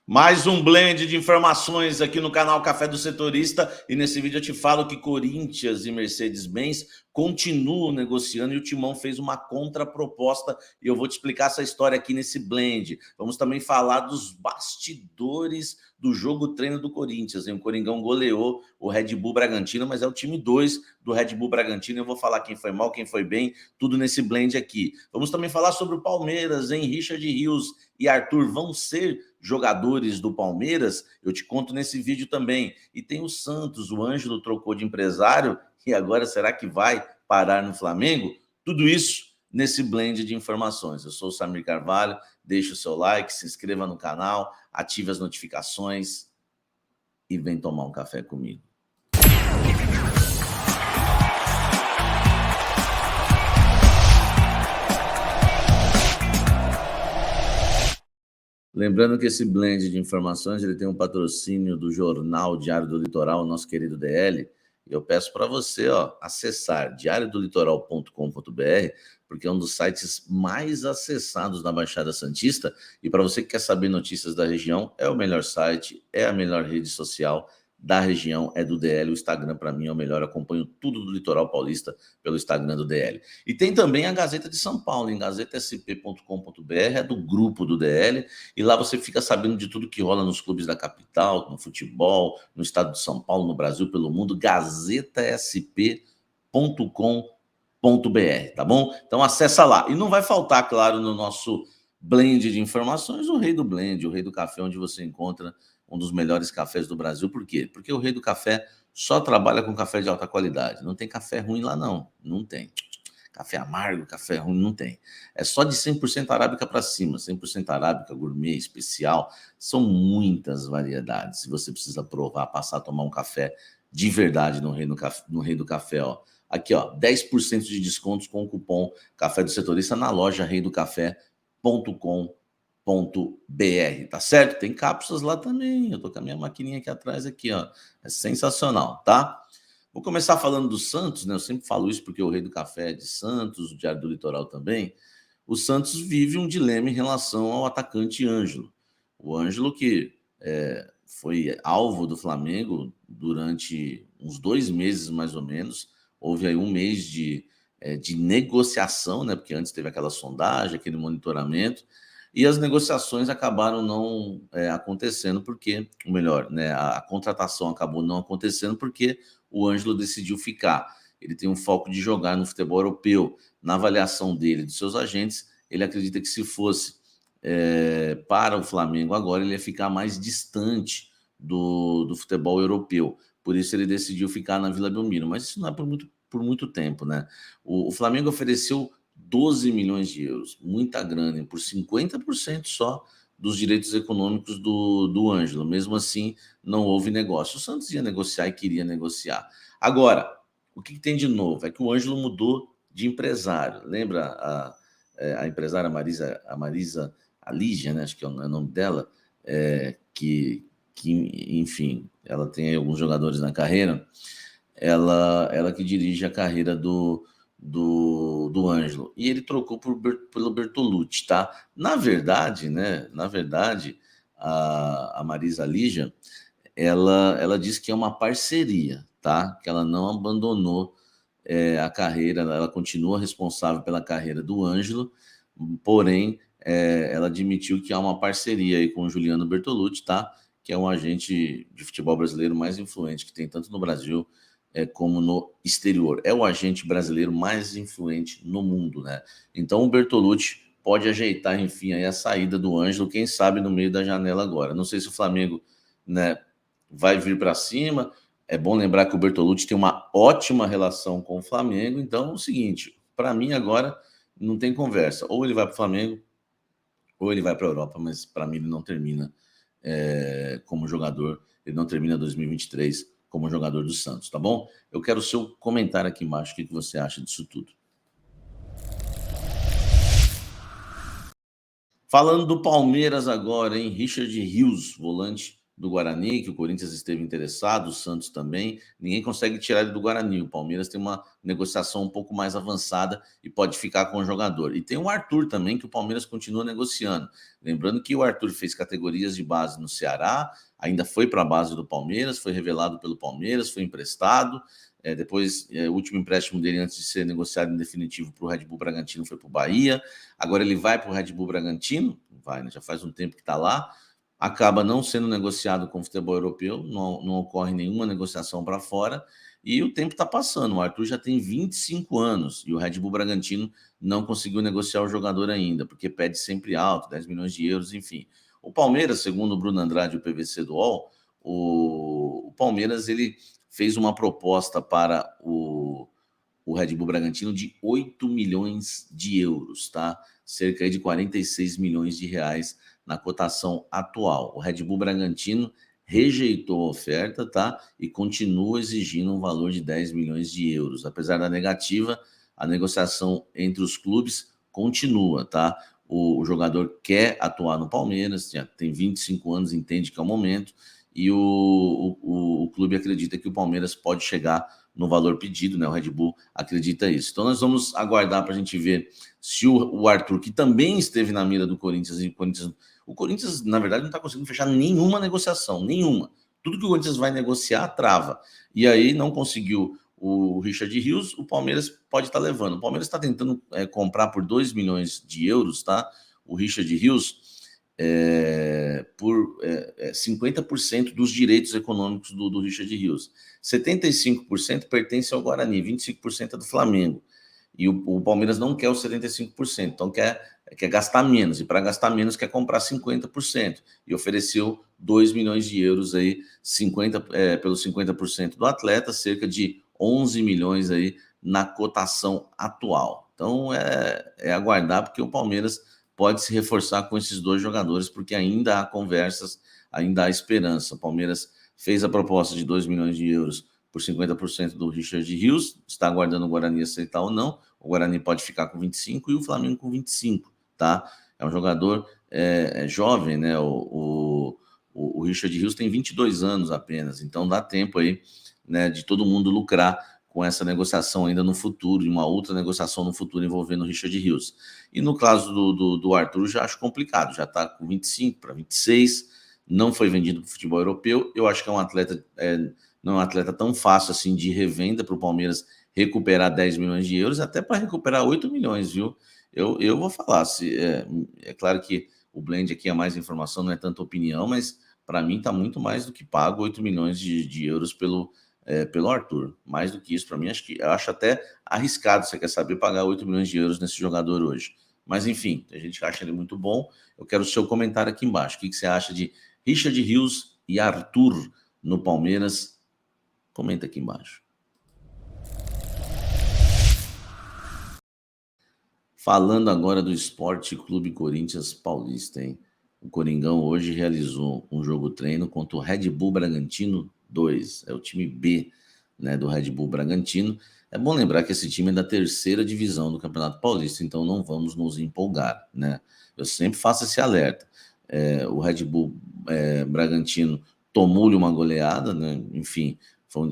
Mais um blend de informações aqui no canal Café do Setorista, e nesse vídeo eu te falo que Corinthians e Mercedes-Benz continuam negociando e o Timão fez uma contraproposta e eu vou te explicar essa história aqui nesse blend. Vamos também falar dos bastidores do jogo treino do Corinthians, hein? O Coringão goleou o Red Bull Bragantino, mas é o time 2 do Red Bull Bragantino. Eu vou falar quem foi mal, quem foi bem, tudo nesse blend aqui. Vamos também falar sobre o Palmeiras, hein? Richard Rios e Arthur vão ser jogadores do Palmeiras? Eu te conto nesse vídeo também. E tem o Santos, o Ângelo trocou de empresário e agora será que vai parar no Flamengo? Tudo isso nesse blend de informações. Eu sou o Samir Carvalho, deixa o seu like, se inscreva no canal, ative as notificações e vem tomar um café comigo. Lembrando que esse blend de informações ele tem um patrocínio do jornal Diário do Litoral, nosso querido DL. E eu peço para você acessar diariodolitoral.com.br, porque é um dos sites mais acessados na Baixada Santista. E para você que quer saber notícias da região, é o melhor site, é a melhor rede social da região, é do DL. O Instagram, para mim, é o melhor. Eu acompanho tudo do Litoral Paulista pelo Instagram do DL. E tem também a Gazeta de São Paulo, em gazetasp.com.br, é do grupo do DL. E lá você fica sabendo de tudo que rola nos clubes da capital, no futebol, no estado de São Paulo, no Brasil, pelo mundo. gazetasp.com.br, tá bom? Então acessa lá. E não vai faltar, claro, no nosso blend de informações, o rei do blend, o rei do café, onde você encontra um dos melhores cafés do Brasil. Por quê? Porque o rei do café só trabalha com café de alta qualidade. Não tem café ruim lá, não. Não tem. Café amargo, café ruim, não tem. É só de 100% arábica para cima. 100% arábica, gourmet, especial. São muitas variedades. Se você precisa provar, passar a tomar um café de verdade no Rei do Café, ó. Aqui, ó, 10% de descontos com o cupom Café do Setorista na loja reidocafé.com.br, tá certo? Tem cápsulas lá também. Eu tô com a minha maquininha aqui atrás, aqui, ó. É sensacional, tá? Vou começar falando do Santos, né? Eu sempre falo isso porque o Rei do Café é de Santos, o Diário do Litoral também. O Santos vive um dilema em relação ao atacante Ângelo. O Ângelo que foi alvo do Flamengo durante uns 2 meses, mais ou menos. Houve aí um mês de negociação, né? Porque antes teve aquela sondagem, aquele monitoramento, e as negociações acabaram não acontecendo porque, ou melhor, né, a contratação acabou não acontecendo porque o Ângelo decidiu ficar. Ele tem um foco de jogar no futebol europeu. Na avaliação dele, dos seus agentes, ele acredita que se fosse para o Flamengo agora, ele ia ficar mais distante do futebol europeu. Por isso ele decidiu ficar na Vila Belmiro. Mas isso não é por muito tempo, né? O Flamengo ofereceu 12 milhões de euros, muita grana, por 50% só dos direitos econômicos do Ângelo. Mesmo assim, não houve negócio. O Santos ia negociar e queria negociar. Agora, o que tem de novo é que o Ângelo mudou de empresário. Lembra a empresária Marisa Lígia, né? Acho que é o nome dela, que, enfim, ela tem alguns jogadores na carreira. Ela que dirige a carreira do Ângelo, e ele trocou pelo Bertolucci, tá? Na verdade, né? Na verdade, a Marisa Lígia, ela diz que é uma parceria, tá? Que ela não abandonou a carreira, ela continua responsável pela carreira do Ângelo, porém, ela admitiu que há uma parceria aí com o Juliano Bertolucci, tá? Que é um agente de futebol brasileiro mais influente que tem tanto no Brasil como no exterior. É o agente brasileiro mais influente no mundo, né? Então o Bertolucci pode ajeitar, enfim, aí a saída do Ângelo, quem sabe no meio da janela agora. Não sei se o Flamengo, né, vai vir para cima. É bom lembrar que o Bertolucci tem uma ótima relação com o Flamengo. Então é o seguinte, para mim agora não tem conversa. Ou ele vai para o Flamengo, ou ele vai para a Europa, mas para mim ele não termina como jogador, ele não termina 2023 como jogador do Santos, tá bom? Eu quero o seu comentário aqui embaixo, o que você acha disso tudo. Falando do Palmeiras agora, hein? Richard Rios, volante do Guarani, que o Corinthians esteve interessado, o Santos também. Ninguém consegue tirar ele do Guarani. O Palmeiras tem uma negociação um pouco mais avançada e pode ficar com o jogador. E tem o Arthur também, que o Palmeiras continua negociando. Lembrando que o Arthur fez categorias de base no Ceará, ainda foi para a base do Palmeiras, foi revelado pelo Palmeiras, foi emprestado. Depois, o último empréstimo dele, antes de ser negociado em definitivo para o Red Bull Bragantino, foi para o Bahia. Agora ele vai para o Red Bull Bragantino, vai, né? Já faz um tempo que está lá. Acaba não sendo negociado com o futebol europeu, não ocorre nenhuma negociação para fora, e o tempo está passando. O Arthur já tem 25 anos e o Red Bull Bragantino não conseguiu negociar o jogador ainda, porque pede sempre alto, 10 milhões de euros, enfim. O Palmeiras, segundo o Bruno Andrade e o PVC do UOL, o Palmeiras ele fez uma proposta para o Red Bull Bragantino de 8 milhões de euros, tá? Cerca de 46 milhões de reais na cotação atual. O Red Bull Bragantino rejeitou a oferta, tá? E continua exigindo um valor de 10 milhões de euros. Apesar da negativa, a negociação entre os clubes continua, tá? O jogador quer atuar no Palmeiras, já tem 25 anos, entende que é o momento, e o clube acredita que o Palmeiras pode chegar no valor pedido, né? O Red Bull acredita isso. Então nós vamos aguardar para a gente ver se o Arthur, que também esteve na mira do Corinthians, e o Corinthians, na verdade, não está conseguindo fechar nenhuma negociação, nenhuma. Tudo que o Corinthians vai negociar, trava. E aí não conseguiu o Richard Rios, o Palmeiras pode estar levando. O Palmeiras está tentando comprar por 2 milhões de euros, tá? O Richard Rios, por 50% dos direitos econômicos do Richard Rios. 75% pertence ao Guarani, 25% é do Flamengo. E o Palmeiras não quer os 75%, então quer gastar menos. E para gastar menos, quer comprar 50%. E ofereceu 2 milhões de euros aí, pelos 50% do atleta, cerca de 11 milhões aí na cotação atual. Então é aguardar, porque o Palmeiras pode se reforçar com esses dois jogadores, porque ainda há conversas, ainda há esperança. O Palmeiras fez a proposta de 2 milhões de euros por 50% do Richard Rios, está aguardando o Guarani aceitar ou não. O Guarani pode ficar com 25 e o Flamengo com 25, tá? É um jogador jovem, né? O Richard Rios tem 22 anos apenas, então dá tempo aí, né, de todo mundo lucrar com essa negociação ainda no futuro, e uma outra negociação no futuro envolvendo o Richard Rios. E no caso do Arthur, já acho complicado, já está com 25 para 26, não foi vendido para o futebol europeu. Eu acho que é um atleta, não é um atleta tão fácil assim de revenda para o Palmeiras recuperar 10 milhões de euros, até para recuperar 8 milhões, viu? Eu vou falar, é claro que o blend aqui é mais informação, não é tanta opinião, mas para mim está muito mais do que pago 8 milhões de euros pelo Arthur. Mais do que isso, para mim, eu acho até arriscado. Você quer saber pagar 8 milhões de euros nesse jogador hoje? Mas enfim, a gente acha ele muito bom. Eu quero o seu comentário aqui embaixo. O que você acha de Richard Rios e Arthur no Palmeiras? Comenta aqui embaixo. Falando agora do Esporte Clube Corinthians Paulista, hein? O Coringão hoje realizou um jogo treino contra o Red Bull Bragantino 2. É o time B, né, do Red Bull Bragantino. É bom lembrar que esse time é da terceira divisão do Campeonato Paulista, então não vamos nos empolgar, né? Eu sempre faço esse alerta. O Red Bull Bragantino tomou-lhe uma goleada, né? Enfim,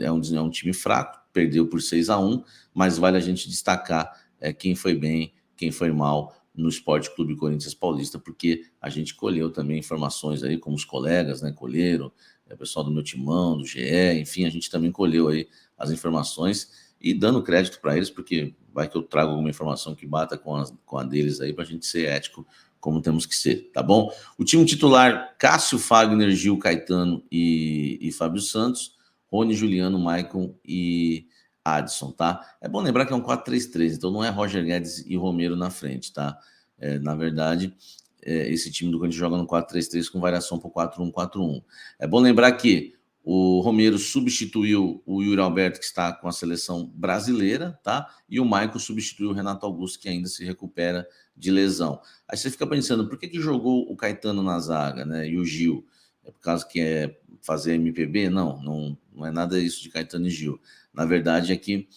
é um time fraco, perdeu por 6-1, mas vale a gente destacar quem foi bem, quem foi mal no Esporte Clube Corinthians Paulista, porque a gente colheu também informações aí, como os colegas, né, colheram, o pessoal do meu timão, do GE, enfim, a gente também colheu aí as informações e dando crédito para eles, porque vai que eu trago alguma informação que bata com a deles aí, para a gente ser ético como temos que ser, tá bom? O time titular, Cássio, Fagner, Gil, Caetano e Fábio Santos, Rony, Juliano, Maicon e Adson, tá? É bom lembrar que é um 4-3-3, então não é Roger Guedes e Romero na frente, tá? Na verdade, esse time do Corinthians joga no 4-3-3 com variação para o 4-1-4-1. É bom lembrar que o Romero substituiu o Yuri Alberto, que está com a seleção brasileira, tá? E o Maicon substituiu o Renato Augusto, que ainda se recupera de lesão. Aí você fica pensando, por que jogou o Caetano na zaga, né? E o Gil? É por causa que é fazer MPB? Não é nada isso de Caetano e Gil. Na verdade é que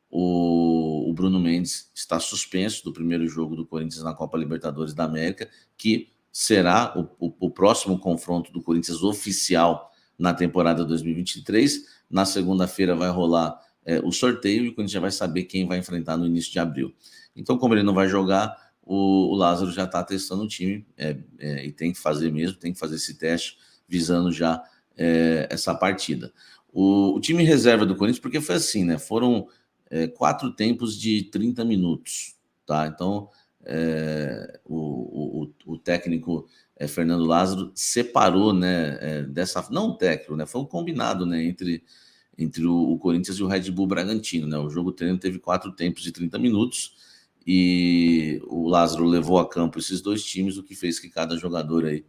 o Bruno Mendes está suspenso do primeiro jogo do Corinthians na Copa Libertadores da América, que será o próximo confronto do Corinthians oficial na temporada 2023. Na segunda-feira vai rolar o sorteio e o Corinthians já vai saber quem vai enfrentar no início de abril. Então, como ele não vai jogar, o Lázaro já está testando o time e tem que fazer mesmo, tem que fazer esse teste visando já essa partida. O time reserva do Corinthians, porque foi assim, né? Foram 4 tempos de 30 minutos, tá? Então, o técnico Fernando Lázaro separou, né, não o técnico, né? Foi um combinado, né, entre o Corinthians e o Red Bull Bragantino, né? O jogo treino teve 4 tempos de 30 minutos e o Lázaro levou a campo esses 2 times, o que fez que cada jogador aí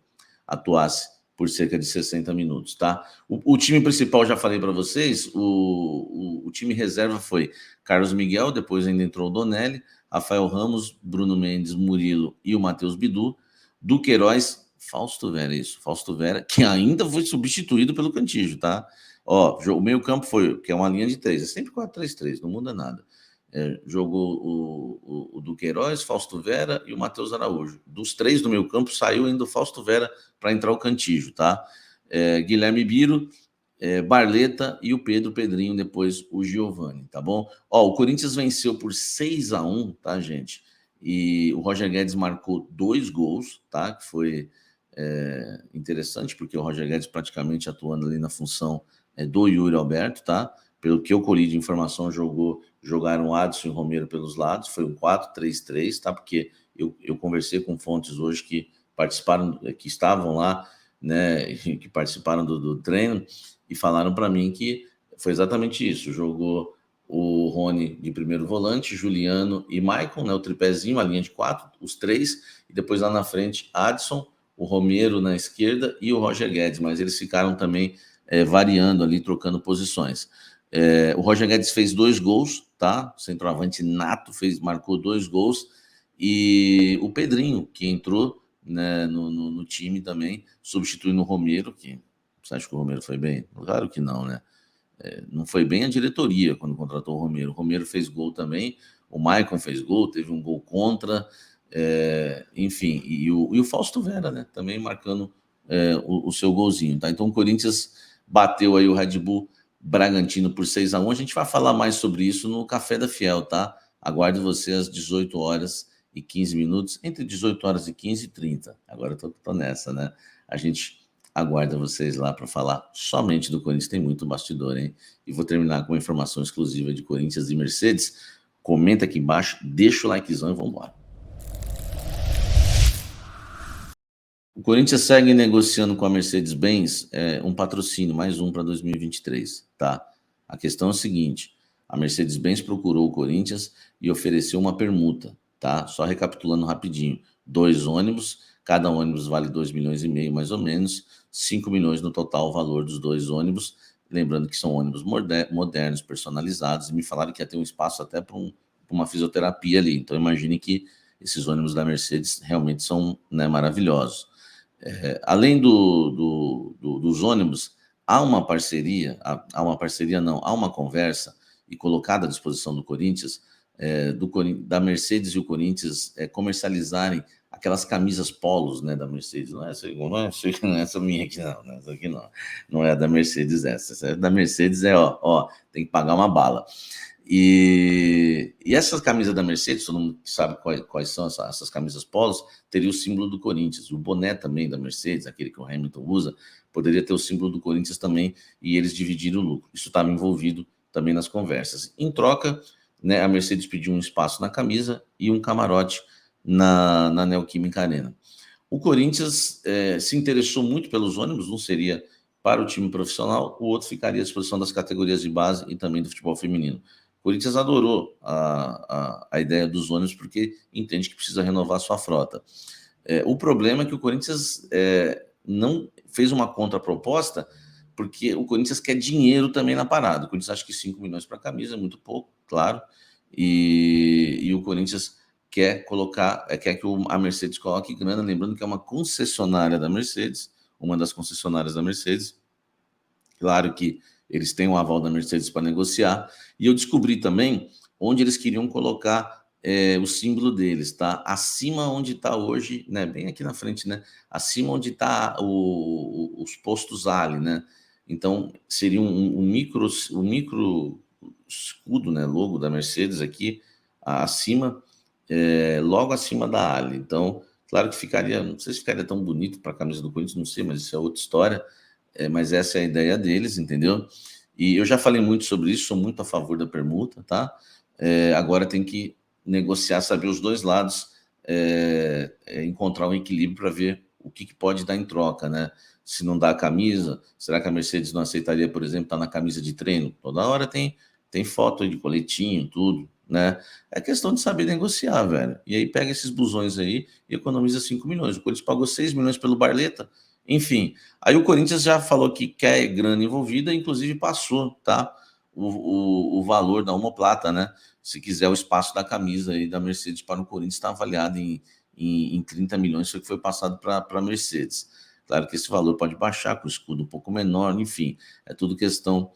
atuasse por cerca de 60 minutos, tá? O time principal, já falei para vocês, o time reserva foi Carlos Miguel, depois ainda entrou o Donelli, Rafael Ramos, Bruno Mendes, Murilo e o Matheus Bidu, Duqueiroz, Fausto Vera, que ainda foi substituído pelo Cantillo, tá? Ó, o meio campo foi, que é uma linha de 3, é sempre 4-3-3, não muda nada. Jogou o Duqueiroz, Fausto Vera e o Matheus Araújo. Dos 3 do meio campo, saiu ainda o Fausto Vera para entrar o Cantillo, tá? Guilherme Biro, Barleta e o Pedrinho, depois o Giovani, tá bom? Ó, o Corinthians venceu por 6-1, tá, gente? E o Roger Guedes marcou 2 gols, tá? Que foi interessante, porque o Roger Guedes praticamente atuando ali na função do Yuri Alberto, tá? Pelo que eu colhi de informação, jogaram Adson e Romero pelos lados, foi um 4-3-3, tá? Porque eu conversei com fontes hoje que participaram, que estavam lá, né? Que participaram do treino e falaram para mim que foi exatamente isso. Jogou o Rony de primeiro volante, Juliano e Maicon, né? O tripézinho, a linha de 4, os 3, e depois lá na frente, Adson, o Romero na esquerda e o Roger Guedes, mas eles ficaram também variando ali, trocando posições. O Roger Guedes fez 2 gols, tá? Centroavante nato, marcou 2 gols. E o Pedrinho, que entrou, né, no time também, substituindo o Romero, que você acha que o Romero foi bem? Claro que não, né? Não foi bem a diretoria quando contratou o Romero. O Romero fez gol também, o Maicon fez gol, teve um gol contra, enfim, e o Fausto Vera, né? Também marcando o seu golzinho, tá? Então o Corinthians bateu aí o Red Bull Bragantino por 6-1. A gente vai falar mais sobre isso no Café da Fiel, tá? Aguardo você às 18 horas e 15 minutos, entre 18 horas e 15 e 30. Agora eu tô nessa, né? A gente aguarda vocês lá para falar somente do Corinthians. Tem muito bastidor, hein? E vou terminar com uma informação exclusiva de Corinthians e Mercedes. Comenta aqui embaixo, deixa o likezão e vamos embora. O Corinthians segue negociando com a Mercedes-Benz um patrocínio, mais um para 2023, tá? A questão é o seguinte, a Mercedes-Benz procurou o Corinthians e ofereceu uma permuta, tá? Só recapitulando rapidinho, 2 ônibus, cada ônibus vale 2,5 milhões mais ou menos, 5 milhões no total o valor dos 2 ônibus, lembrando que são ônibus modernos, personalizados, e me falaram que ia ter um espaço até para uma fisioterapia ali, então imagine que esses ônibus da Mercedes realmente são, né, maravilhosos. Além dos ônibus, há uma parceria, há uma conversa e colocada à disposição do Corinthians, da Mercedes e o Corinthians comercializarem aquelas camisas polos, né, da Mercedes. Não é essa minha aqui, não, essa aqui não é a da Mercedes essa é da Mercedes, tem que pagar uma bala. E essas camisas da Mercedes, todo mundo sabe quais são essas camisas polos, teria o símbolo do Corinthians. O boné também da Mercedes, aquele que o Hamilton usa, poderia ter o símbolo do Corinthians também, e eles dividiram o lucro. Isso estava envolvido também nas conversas. Em troca, né, a Mercedes pediu um espaço na camisa e um camarote na Neoquímica Arena. O Corinthians se interessou muito pelos ônibus, um seria para o time profissional, o outro ficaria à disposição das categorias de base e também do futebol feminino. O Corinthians adorou a ideia dos ônibus porque entende que precisa renovar sua frota. O problema é que o Corinthians não fez uma contraproposta porque o Corinthians quer dinheiro também na parada. O Corinthians acha que 5 milhões para a camisa é muito pouco, claro, e o Corinthians quer que a Mercedes coloque grana, lembrando que é uma concessionária da Mercedes, uma das concessionárias da Mercedes. Claro que eles têm um aval da Mercedes para negociar. E eu descobri também onde eles queriam colocar o símbolo deles, tá? Acima onde está hoje, né? Bem aqui na frente, né? Acima onde está os postos Ali, né? Então seria um micro escudo, né? Logo da Mercedes aqui acima, logo acima da Ali. Então, claro que ficaria, não sei se ficaria tão bonito para a camisa do Corinthians, não sei, mas isso é outra história. Mas essa é a ideia deles, entendeu? E eu já falei muito sobre isso, sou muito a favor da permuta, tá? Agora tem que negociar, saber os dois lados, encontrar um equilíbrio para ver o que pode dar em troca, né? Se não dá a camisa, será que a Mercedes não aceitaria, por exemplo, estar na camisa de treino? Toda hora tem foto aí de coletinho, tudo, né? É questão de saber negociar, velho. E aí pega esses busões aí e economiza 5 milhões. O Corinthians pagou 6 milhões pelo Barleta, enfim. Aí o Corinthians já falou que quer grana envolvida, inclusive passou, tá? O valor da omoplata, né? Se quiser o espaço da camisa aí da Mercedes para o Corinthians, está avaliado em 30 milhões, foi o que foi passado para a Mercedes. Claro que esse valor pode baixar com o escudo um pouco menor, enfim, é tudo questão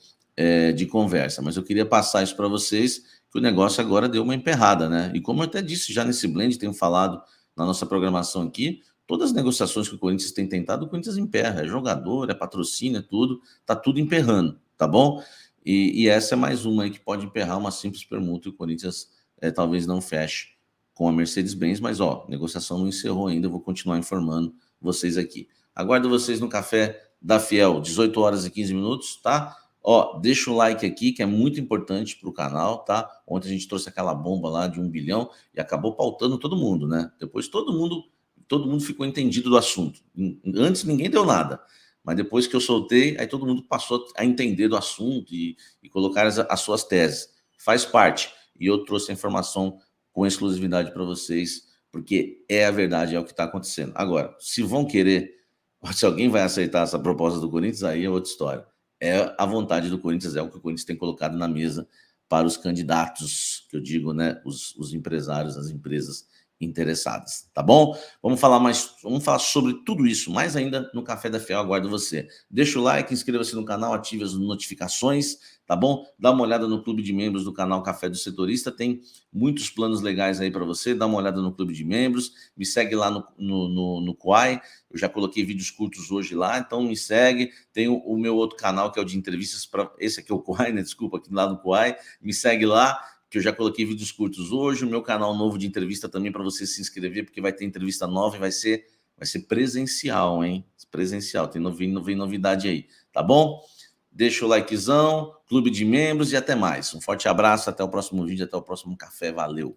de conversa. Mas eu queria passar isso para vocês, que o negócio agora deu uma emperrada, né? E como eu até disse já nesse blend, tenho falado na nossa programação aqui, todas as negociações que o Corinthians tem tentado, o Corinthians emperra, é jogador, é patrocínio, é tudo, tá tudo emperrando, tá bom? E essa é mais uma aí que pode emperrar uma simples permuta e o Corinthians talvez não feche com a Mercedes-Benz, mas ó, a negociação não encerrou ainda, eu vou continuar informando vocês aqui. Aguardo vocês no Café da Fiel, 18 horas e 15 minutos, tá? Ó, deixa o like aqui, que é muito importante para o canal, tá? Ontem a gente trouxe aquela bomba lá de 1 bilhão e acabou pautando todo mundo, né? Depois todo mundo ficou entendido do assunto. Antes ninguém deu nada. Mas depois que eu soltei, aí todo mundo passou a entender do assunto e colocar as suas teses. Faz parte. E eu trouxe a informação com exclusividade para vocês, porque é a verdade, é o que está acontecendo. Agora, se vão querer, se alguém vai aceitar essa proposta do Corinthians, aí é outra história. É a vontade do Corinthians, é o que o Corinthians tem colocado na mesa para os candidatos, que eu digo, né, os empresários, as empresas interessadas, tá bom? Vamos falar sobre tudo isso, mais ainda no Café da Fiel, aguardo você. Deixa o like, inscreva-se no canal, ative as notificações, tá bom? Dá uma olhada no clube de membros do canal Café do Setorista, tem muitos planos legais aí para você, dá uma olhada no clube de membros, me segue lá no Quai, eu já coloquei vídeos curtos hoje lá, então me segue, tem o meu outro canal que é o de entrevistas, esse aqui é o Quai, né? Desculpa, aqui lá no Quai, me segue lá, que eu já coloquei vídeos curtos hoje, o meu canal novo de entrevista também para você se inscrever, porque vai ter entrevista nova e vai ser presencial, hein? Presencial, vem novidade aí, tá bom? Deixa o likezão, clube de membros e até mais. Um forte abraço, até o próximo vídeo, até o próximo café, valeu!